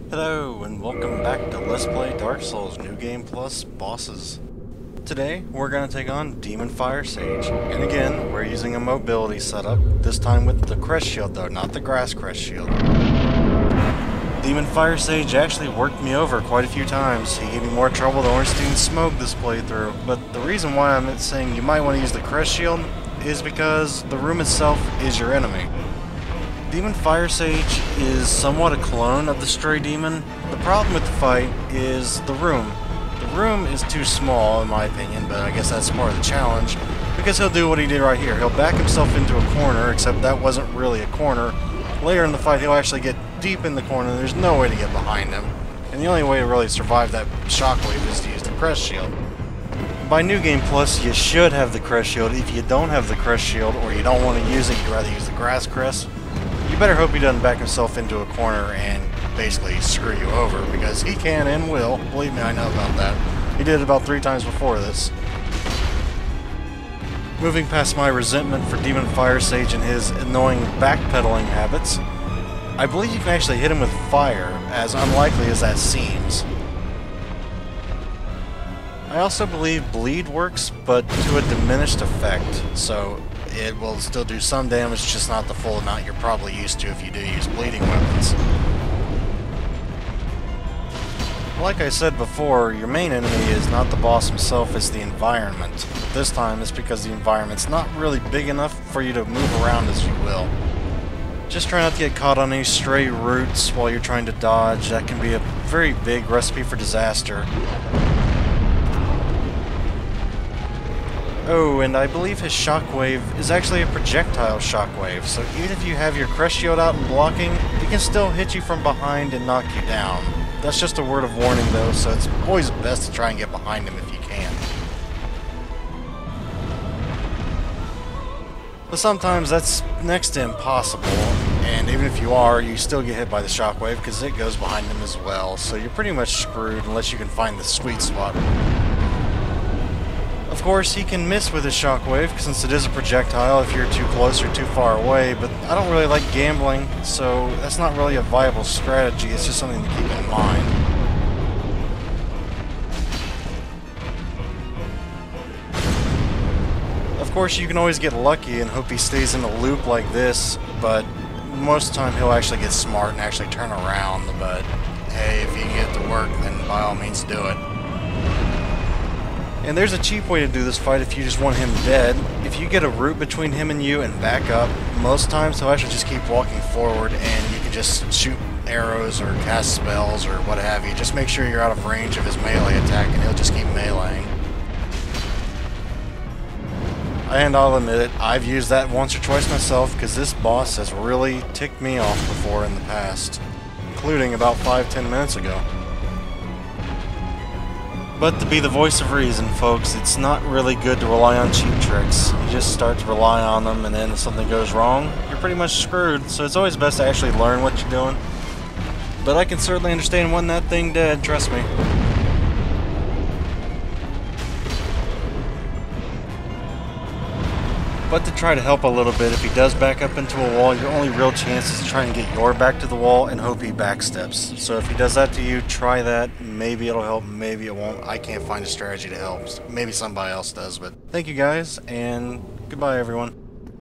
Hello and welcome back to Let's Play Dark Souls New Game Plus Bosses. Today we're going to take on Demon Firesage, and again we're using a mobility setup, this time with the crest shield though, not the grass crest shield. Demon Firesage actually worked me over quite a few times. He gave me more trouble than Ornstein Smoke this playthrough, but the reason why I'm saying you might want to use the crest shield is because the room itself is your enemy. Demon Firesage is somewhat a clone of the Stray Demon. The problem with the fight is the room. The room is too small in my opinion, but I guess that's part of the challenge, because he'll do what he did right here. He'll back himself into a corner, except that wasn't really a corner. Later in the fight he'll actually get deep in the corner and there's no way to get behind him. And the only way to really survive that shockwave is to use the crest shield. By New Game Plus, you should have the crest shield. If you don't have the crest shield, or you don't want to use it, you'd rather use the grass crest, you better hope he doesn't back himself into a corner and basically screw you over, because he can and will. Believe me, I know about that. He did it about 3 times before this. Moving past my resentment for Demon Firesage and his annoying backpedaling habits, I believe you can actually hit him with fire, as unlikely as that seems. I also believe bleed works, but to a diminished effect, so it will still do some damage, just not the full amount you're probably used to if you do use bleeding weapons. Like I said before, your main enemy is not the boss himself, it's the environment. This time it's because the environment's not really big enough for you to move around as you will. Just try not to get caught on any stray roots while you're trying to dodge. That can be a very big recipe for disaster. Oh, and I believe his shockwave is actually a projectile shockwave, so even if you have your crest shield out and blocking, it can still hit you from behind and knock you down. That's just a word of warning though, so it's always best to try and get behind him if you can. But sometimes that's next to impossible, and even if you are, you still get hit by the shockwave because it goes behind him as well, so you're pretty much screwed unless you can find the sweet spot. Of course, he can miss with his shockwave, since it is a projectile if you're too close or too far away, but I don't really like gambling, so that's not really a viable strategy, it's just something to keep in mind. Of course, you can always get lucky and hope he stays in a loop like this, but most of the time he'll actually get smart and actually turn around, but hey, if you can get it to work, then by all means do it. And there's a cheap way to do this fight if you just want him dead. If you get a route between him and you and back up, most times he'll actually just keep walking forward and you can just shoot arrows or cast spells or what have you. Just make sure you're out of range of his melee attack and he'll just keep meleeing. And I'll admit it, I've used that once or twice myself because this boss has really ticked me off before in the past, including about 5-10 minutes ago. But to be the voice of reason, folks, it's not really good to rely on cheap tricks. You just start to rely on them, and then if something goes wrong, you're pretty much screwed, so it's always best to actually learn what you're doing. But I can certainly understand wanting that thing dead, trust me. But to try to help a little bit, if he does back up into a wall, your only real chance is to try and get your back to the wall and hope he backsteps. So if he does that to you, try that. Maybe it'll help, maybe it won't. I can't find a strategy to help. Maybe somebody else does, but thank you guys, and goodbye everyone.